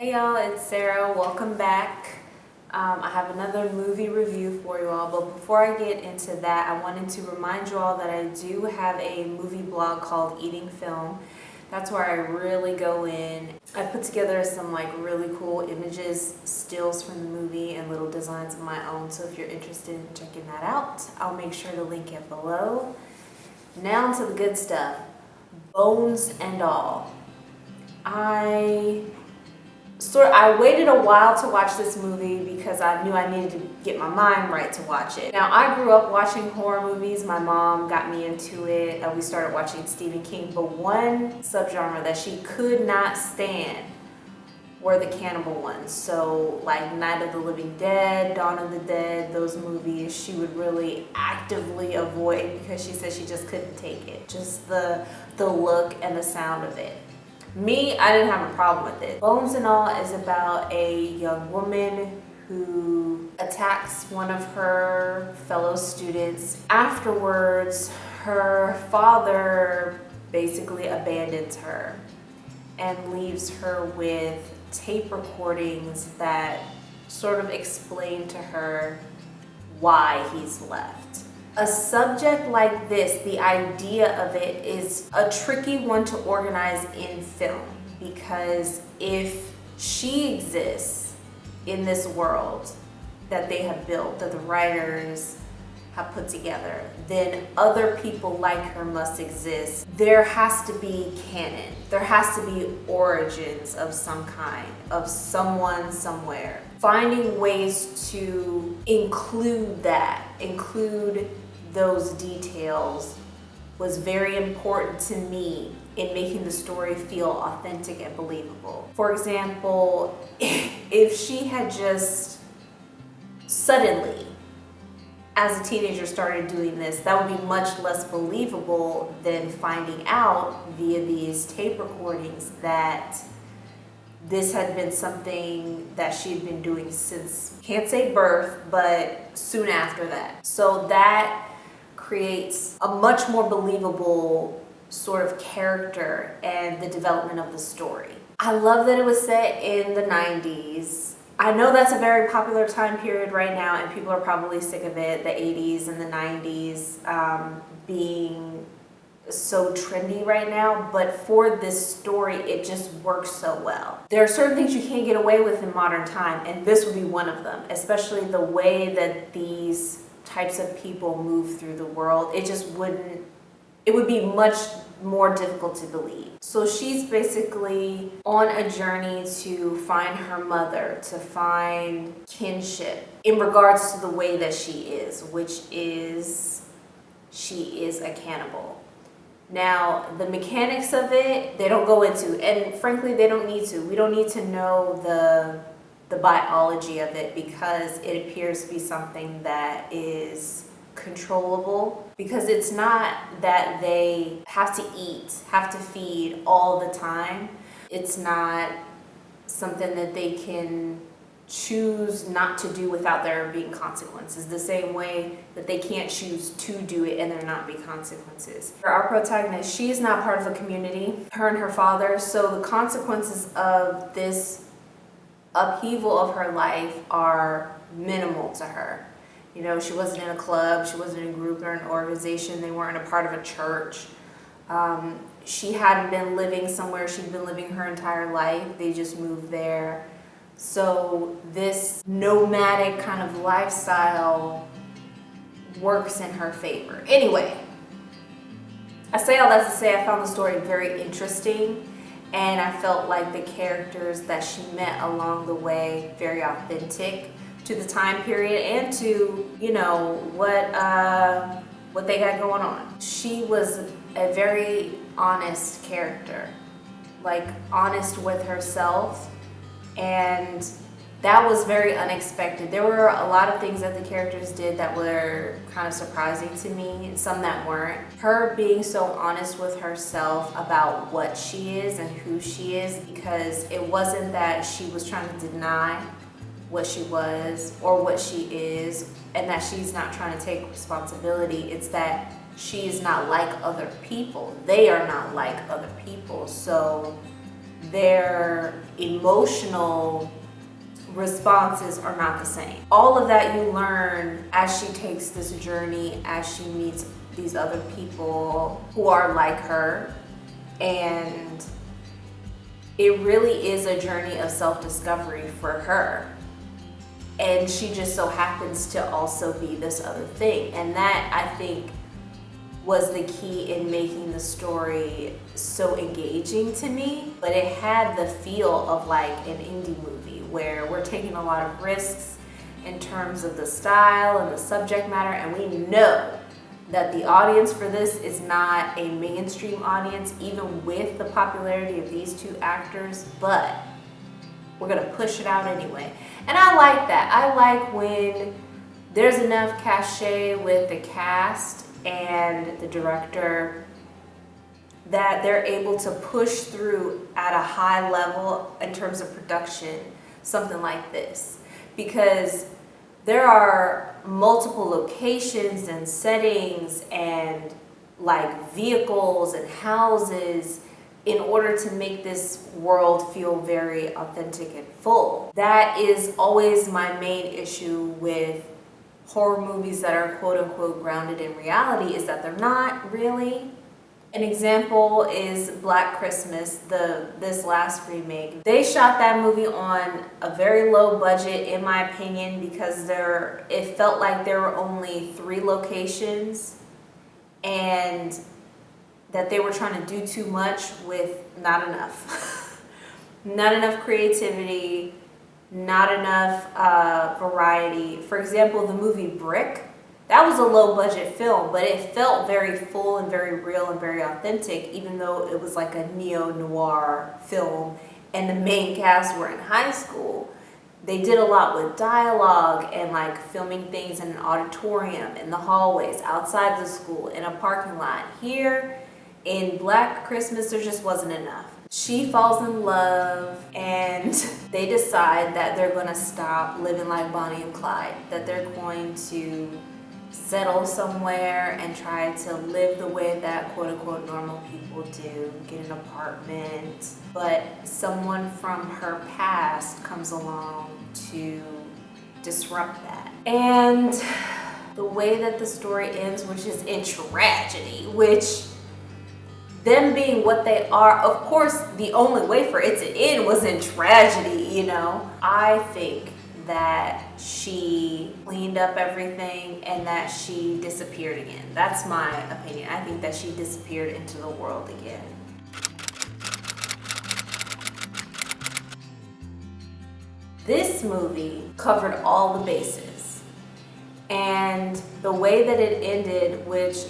Hey y'all, it's Sarah. Welcome back. I have another movie review for you all, but before I get into that, I wanted to remind you all that I do have a movie blog called Eating Film. That's where I really go in. I put together some really cool images, stills from the movie, and little designs of my own. So if you're interested in checking that out, I'll make sure to link it below. Now to the good stuff. Bones and all. I waited a while to watch this movie because I knew I needed to get my mind right to watch it. Now, I grew up watching horror movies. My mom got me into it. We started watching Stephen King, but one subgenre that she could not stand were the cannibal ones. So like Night of the Living Dead, Dawn of the Dead, those movies she would really actively avoid because she said she just couldn't take it. Just the look and the sound of it. Me, I didn't have a problem with it. Bones and All is about a young woman who attacks one of her fellow students. Afterwards, her father basically abandons her and leaves her with tape recordings that sort of explain to her why he's left. A subject like this, the idea of it is a tricky one to organize in film, because if she exists in this world that they have built, that the writers have put together, then other people like her must exist. There has to be canon. There has to be origins of some kind, of someone somewhere. Finding ways to include that, include those details, was very important to me in making the story feel authentic and believable. For example, if she had just suddenly, as a teenager, started doing this, that would be much less believable than finding out via these tape recordings that this had been something that she had been doing since, can't say birth, but soon after that. So that creates a much more believable sort of character and the development of the story. I love that it was set in the 90s. I know that's a very popular time period right now, and people are probably sick of it, the 80s and the 90s being so trendy right now, but for this story, it just works so well. There are certain things you can't get away with in modern time, and this would be one of them, especially the way that these types of people move through the world. It would be much more difficult to believe. So she's basically on a journey to find her mother, to find kinship in regards to the way that she is, which is she is a cannibal. Now, the mechanics of it, they don't go into, and frankly, they don't need to. We don't need to know the biology of it, because it appears to be something that is controllable, because it's not that they have to eat, have to feed all the time. It's not something that they can choose not to do without there being consequences, the same way that they can't choose to do it and there not be consequences. For our protagonist, she is not part of a community, her and her father, so the consequences of this upheaval of her life are minimal to her. You know, she wasn't in a club, she wasn't in a group or an organization, they weren't a part of a church. She hadn't been living somewhere she'd been living her entire life, they just moved there. So this nomadic kind of lifestyle works in her favor. Anyway, I say all that to say I found the story very interesting, and I felt like the characters that she met along the way very authentic to the time period and to, you know, what they got going on. She was a very honest character, like honest with herself, and that was very unexpected. There were a lot of things that the characters did that were kind of surprising to me, and some that weren't. Her being so honest with herself about what she is and who she is, because it wasn't that she was trying to deny what she was or what she is, and that she's not trying to take responsibility. It's that she is not like other people. They are not like other people. So their emotional responses are not the same. All of that you learn as she takes this journey, as she meets these other people who are like her. And it really is a journey of self-discovery for her. And she just so happens to also be this other thing. And that, I think, was the key in making the story so engaging to me. But it had the feel of like an indie movie where we're taking a lot of risks in terms of the style and the subject matter, and we know that the audience for this is not a mainstream audience, even with the popularity of these two actors, but we're gonna push it out anyway. And I like that. I like when there's enough cachet with the cast and the director that they're able to push through at a high level in terms of production, something like this. Because there are multiple locations and settings and like vehicles and houses in order to make this world feel very authentic and full. That is always my main issue with horror movies that are quote unquote grounded in reality, is that they're not really. An example is Black Christmas, this last remake. They shot that movie on a very low budget, in my opinion, because it felt like there were only 3 locations and that they were trying to do too much with not enough. Not enough creativity, not enough variety. For example, the movie Brick, that was a low budget film, but it felt very full and very real and very authentic, even though it was like a neo-noir film and the main cast were in high school. They did a lot with dialogue and like filming things in an auditorium, in the hallways, outside the school, in a parking lot. Here in Black Christmas, there just wasn't enough. She falls in love and they decide that they're gonna stop living like Bonnie and Clyde, that they're going to settle somewhere and try to live the way that quote unquote normal people do, get an apartment. But someone from her past comes along to disrupt that. And the way that the story ends, which is in tragedy, which them being what they are, of course the only way for it to end was in tragedy, you know. I think that she cleaned up everything and that she disappeared again. That's my opinion. I think that she disappeared into the world again. This movie covered all the bases. And the way that it ended, which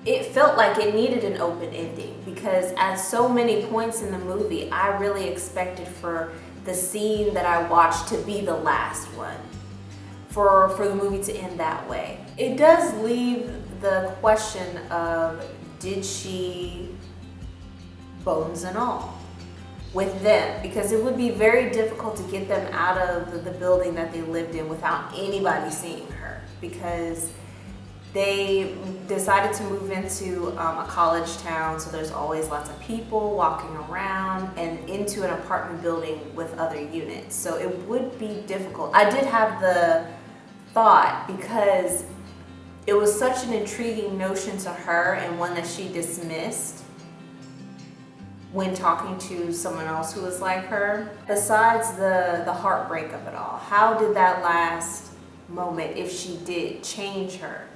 it felt like it needed an open ending, because at so many points in the movie, I really expected for the scene that I watched to be the last one, for the movie to end that way. It does leave the question of, did she, bones and all, with them? Because it would be very difficult to get them out of the building that they lived in without anybody seeing her, because they decided to move into a college town, so there's always lots of people walking around, and into an apartment building with other units. So it would be difficult. I did have the thought, because it was such an intriguing notion to her and one that she dismissed when talking to someone else who was like her. Besides the heartbreak of it all, how did that last moment, if she did, change her?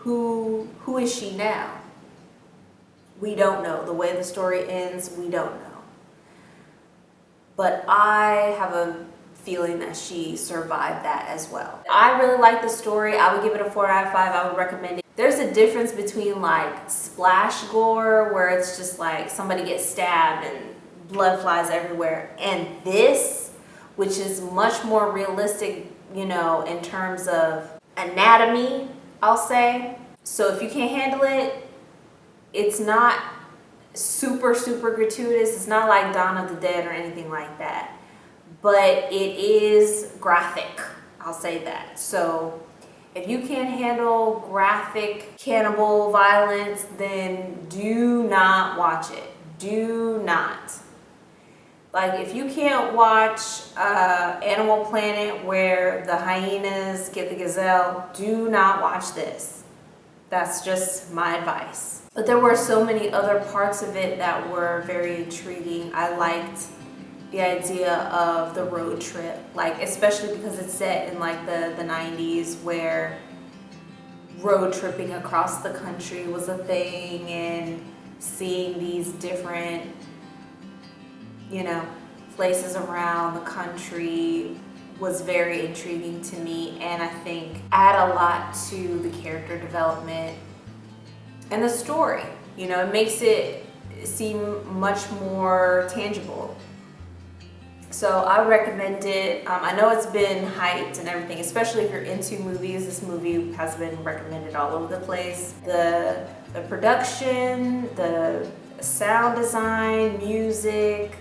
Who is she now? We don't know. The way the story ends, we don't know. But I have a feeling that she survived that as well. I really like the story. I would give it a 4 out of 5. I would recommend it. There's a difference between like splash gore, where it's just like somebody gets stabbed and blood flies everywhere, and this, which is much more realistic, you know, in terms of anatomy, I'll say. So if you can't handle it, it's not super gratuitous. It's not like Dawn of the Dead or anything like that. But it is graphic, I'll say that. So if you can't handle graphic cannibal violence, then do not watch it. Do not. Like, if you can't watch Animal Planet where the hyenas get the gazelle, do not watch this. That's just my advice. But there were so many other parts of it that were very intriguing. I liked the idea of the road trip, like especially because it's set in like the 90s where road tripping across the country was a thing, and seeing these different, you know, places around the country was very intriguing to me, and I think add a lot to the character development and the story. You know, it makes it seem much more tangible. So I recommend it. I know it's been hyped and everything, especially if you're into movies. This movie has been recommended all over the place. The production, the sound design, music,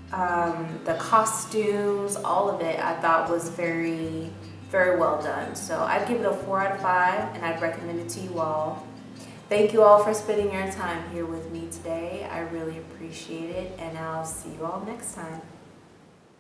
the costumes, all of it I thought was very, very well done. So I'd give it a 4 out of 5, and I'd recommend it to you all. Thank you all for spending your time here with me today. I really appreciate it, and I'll see you all next time.